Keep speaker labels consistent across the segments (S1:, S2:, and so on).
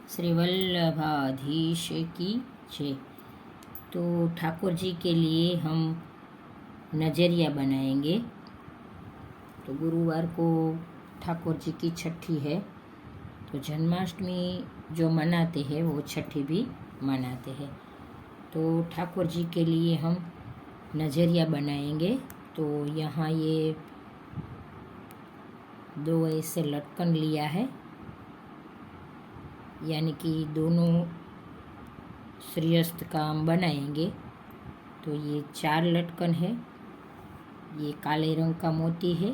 S1: श्री वल्लभाधीश की जय। तो ठाकुर जी के लिए हम नजरिया बनाएंगे। तो गुरुवार को ठाकुर जी की छठी है, तो जन्माष्टमी जो मनाते हैं वो छठी भी मनाते हैं। तो ठाकुर जी के लिए हम नजरिया बनाएंगे। तो यहाँ ये 2 ऐसे लटकन लिया है, यानी कि दोनों श्रेयस्थ काम बनाएंगे। तो ये 4 लटकन है। ये काले रंग का मोती है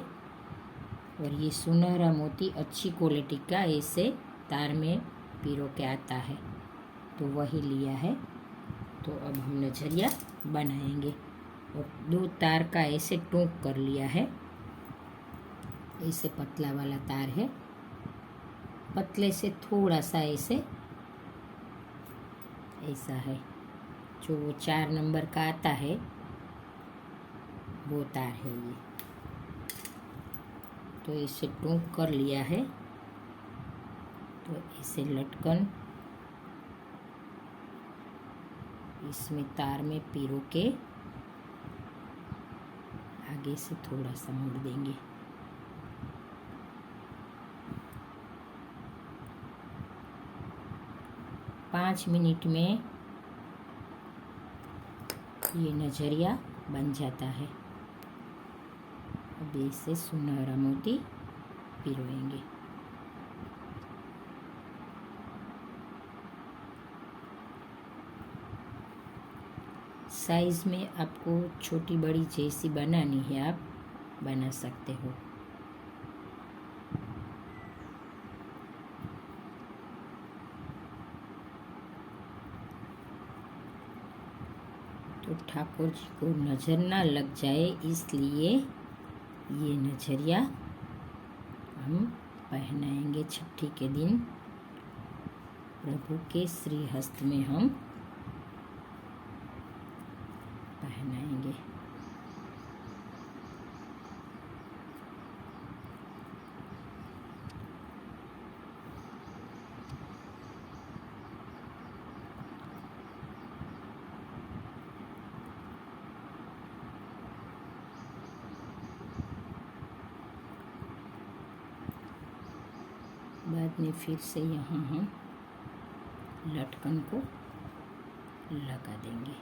S1: और ये सुनहरा मोती अच्छी क्वालिटी का ऐसे तार में पिरो के आता है, तो वही लिया है। तो अब हम नजरिया बनाएंगे और 2 तार का ऐसे टोंक कर लिया है। ऐसे पतला वाला तार है, पतले से थोड़ा सा ऐसे ऐसा है। जो 4 नंबर का आता है वो तार है ये। तो इसे टोंक कर लिया है। तो इसे लटकन इसमें तार में पिरो के आगे से थोड़ा सा मोड़ देंगे। पाँच मिनट में ये नजरिया बन जाता है। अब इसे सुनहरा मोती पिरोएंगे। साइज में आपको छोटी बड़ी जैसी बनानी है आप बना सकते हो। तो ठाकुर जी को नजर ना लग जाए इसलिए ये नजरिया हम पहनाएंगे। छठी के दिन प्रभु के श्री हस्त में हम पहनाएंगे। बाद में फिर से यहाँ हम लटकन को लगा देंगे।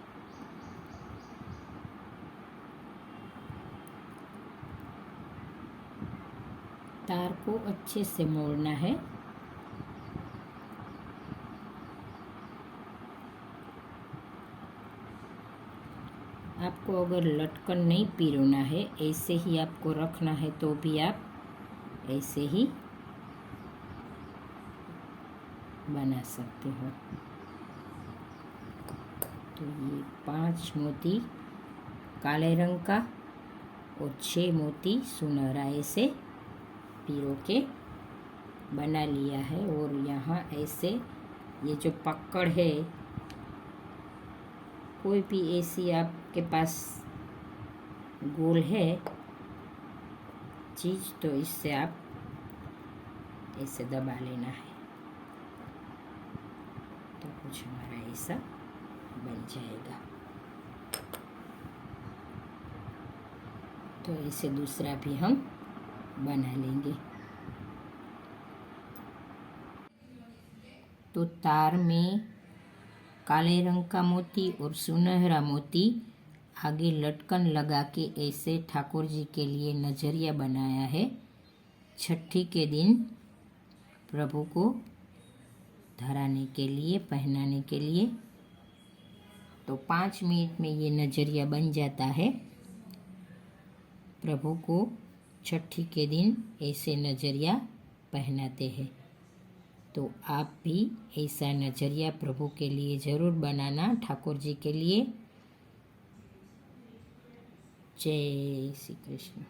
S1: तार को अच्छे से मोड़ना है। आपको अगर लटकन नहीं पिरोना है, ऐसे ही आपको रखना है, तो भी आप ऐसे ही बना सकते हो। तो ये 5 मोती काले रंग का और 6 मोती सुनहरा ऐसे पिरो के बना लिया है। और यहाँ ऐसे ये जो पकड़ है, कोई भी ऐसी आपके पास गोल है चीज़, तो इससे आप ऐसे दबा लेना है, तो कुछ हमारा ऐसा बन जाएगा। तो ऐसे दूसरा भी हम बना लेंगे। तो तार में काले रंग का मोती और सुनहरा मोती आगे लटकन लगा के ऐसे ठाकुर जी के लिए नजरिया बनाया है। छठी के दिन प्रभु को धराने के लिए, पहनाने के लिए। तो 5 मिनट में ये नजरिया बन जाता है। प्रभु को छठी के दिन ऐसे नजरिया पहनाते हैं। तो आप भी ऐसा नजरिया प्रभु के लिए ज़रूर बनाना, ठाकुर जी के लिए। जय श्री कृष्ण।